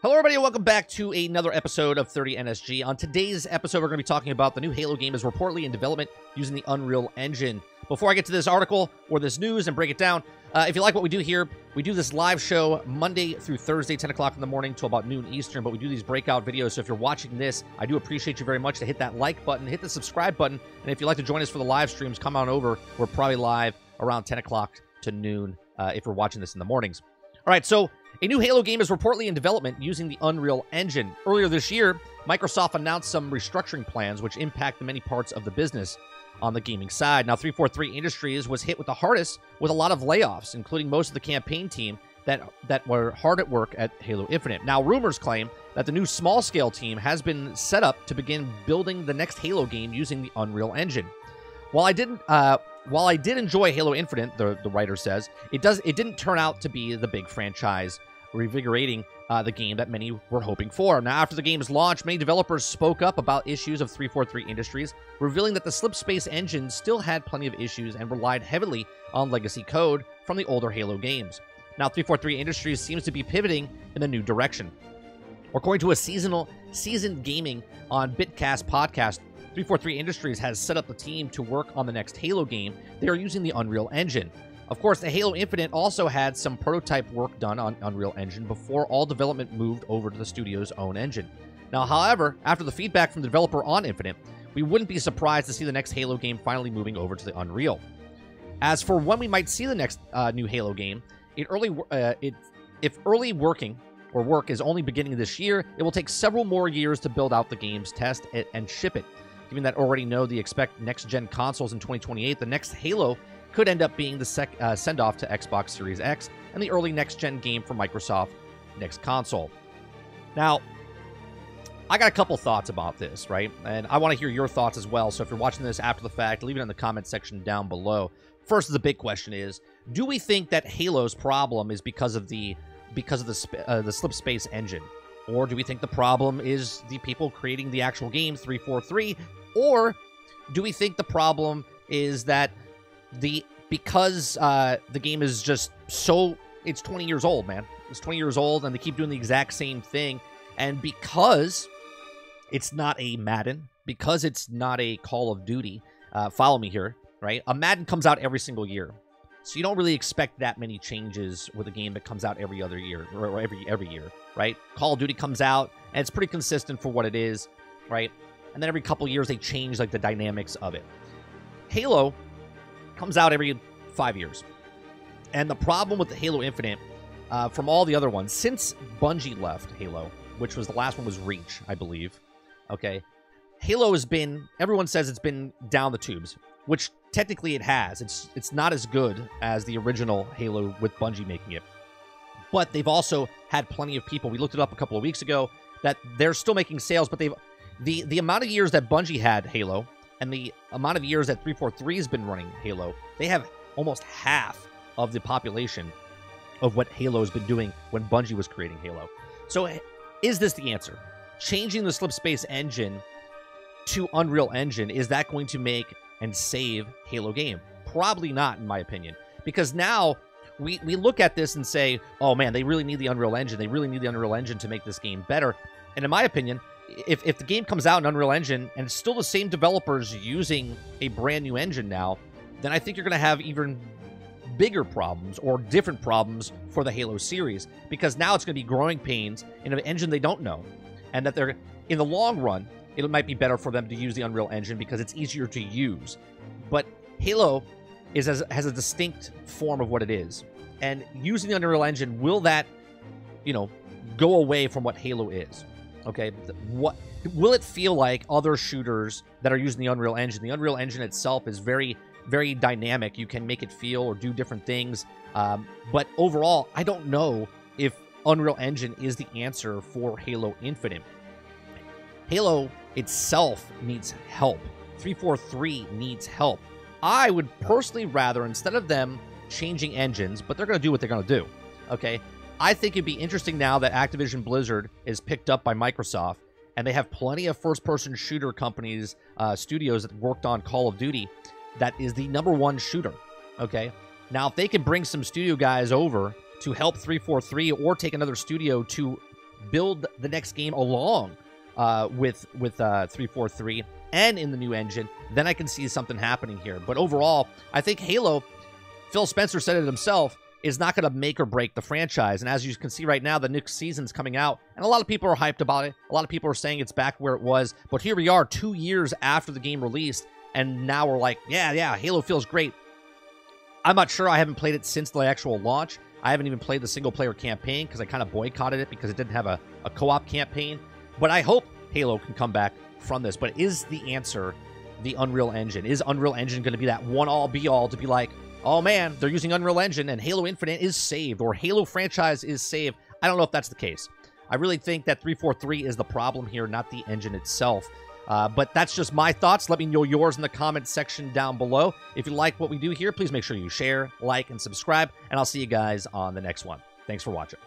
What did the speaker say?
Hello, everybody, and welcome back to another episode of 30 NSG. On today's episode, we're going to be talking about the new Halo game is reportedly in development using the Unreal Engine. Before I get to this article or this news and break it down, if you like what we do here, we do this live show Monday through Thursday, 10 o'clock in the morning to about noon Eastern, but we do these breakout videos. So if you're watching this, I do appreciate you very much to hit that like button, hit the subscribe button, and if you'd like to join us for the live streams, come on over. We're probably live around 10 o'clock to noon if you're watching this in the mornings. All right, so a new Halo game is reportedly in development using the Unreal Engine. Earlier this year, Microsoft announced some restructuring plans which impact many parts of the business on the gaming side. Now, 343 Industries was hit with the hardest with a lot of layoffs, including most of the campaign team that were hard at work at Halo Infinite. Now, rumors claim that the new small-scale team has been set up to begin building the next Halo game using the Unreal Engine. While I did enjoy Halo Infinite, the writer says, it didn't turn out to be the big franchise revigorating the game that many were hoping for. Now, after the game's launch, many developers spoke up about issues of 343 Industries, revealing that the Slipspace engine still had plenty of issues and relied heavily on legacy code from the older Halo games. Now, 343 Industries seems to be pivoting in a new direction. According to a seasoned gaming on Bitcast podcast, 343 Industries has set up the team to work on the next Halo game. They are using the Unreal Engine. Of course, the Halo Infinite also had some prototype work done on Unreal Engine before all development moved over to the studio's own engine. Now, however, after the feedback from the developer on Infinite, we wouldn't be surprised to see the next Halo game finally moving over to the Unreal. As for when we might see the next new Halo game, if early work is only beginning this year, it will take several more years to build out the game's test it and ship it. Given that already know the expect next-gen consoles in 2028, the next Halo could end up being the send-off to Xbox Series X and the early next-gen game for Microsoft next console. Now, I got a couple thoughts about this, right? And I want to hear your thoughts as well. So if you're watching this after the fact, leave it in the comment section down below. First, the big question is, do we think that Halo's problem is because of the Slipspace engine? Or do we think the problem is the people creating the actual game, 343? Or do we think the problem is that because the game is just it's 20 years old, man. It's 20 years old, and they keep doing the exact same thing. And because it's not a Madden, because it's not a Call of Duty, follow me here, right? A Madden comes out every single year. So you don't really expect that many changes with a game that comes out every other year, or every year, right? Call of Duty comes out, and it's pretty consistent for what it is, right? And then every couple years, they change, like, the dynamics of it. Halo comes out every 5 years. And the problem with the Halo Infinite, from all the other ones, since Bungie left Halo, which was the last one was Reach, I believe, okay, Halo has been, everyone says it's been down the tubes, which technically it has. It's not as good as the original Halo with Bungie making it. But they've also had plenty of people, we looked it up a couple of weeks ago, that they're still making sales, but the amount of years that Bungie had Halo and the amount of years that 343 has been running Halo, they have almost half of the population of what Halo has been doing when Bungie was creating Halo. So is this the answer? Changing the Slipspace engine to Unreal Engine, is that going to make and save Halo game? Probably not, in my opinion. Because now we look at this and say, oh man, they really need the Unreal Engine. They really need the Unreal Engine to make this game better. And in my opinion, if the game comes out in Unreal Engine and it's still the same developers using a brand new engine now, then I think you're going to have even bigger problems or different problems for the Halo series, because now it's going to be growing pains in an engine they don't know, and that they're, in the long run, it might be better for them to use the Unreal Engine because it's easier to use. But Halo has a distinct form of what it is, and using the Unreal Engine, will that, go away from what Halo is? Okay, what will it feel like other shooters that are using the Unreal Engine? The Unreal Engine itself is very, very dynamic. You can make it feel or do different things. But overall, I don't know if Unreal Engine is the answer for Halo Infinite. Halo itself needs help. 343 needs help. I would personally rather, instead of them changing engines, but they're going to do what they're going to do, okay? I think it'd be interesting now that Activision Blizzard is picked up by Microsoft, and they have plenty of first-person shooter companies, studios that worked on Call of Duty, that is the #1 shooter, okay? Now, if they can bring some studio guys over to help 343 or take another studio to build the next game along with 343 and in the new engine, then I can see something happening here. But overall, I think Halo, Phil Spencer said it himself, is not going to make or break the franchise. And as you can see right now, the next season's coming out, and a lot of people are hyped about it. A lot of people are saying it's back where it was. But here we are 2 years after the game released, and now we're like, yeah, Halo feels great. I'm not sure. I haven't played it since the actual launch. I haven't even played the single-player campaign because I kind of boycotted it because it didn't have a co-op campaign. But I hope Halo can come back from this. But is the answer the Unreal Engine? Is Unreal Engine going to be that one-all, be-all to be like, oh man, they're using Unreal Engine and Halo Infinite is saved, or Halo franchise is saved? I don't know if that's the case. I really think that 343 is the problem here, not the engine itself. But that's just my thoughts. Let me know yours in the comments section down below. If you like what we do here, please make sure you share, like, and subscribe, and I'll see you guys on the next one. Thanks for watching.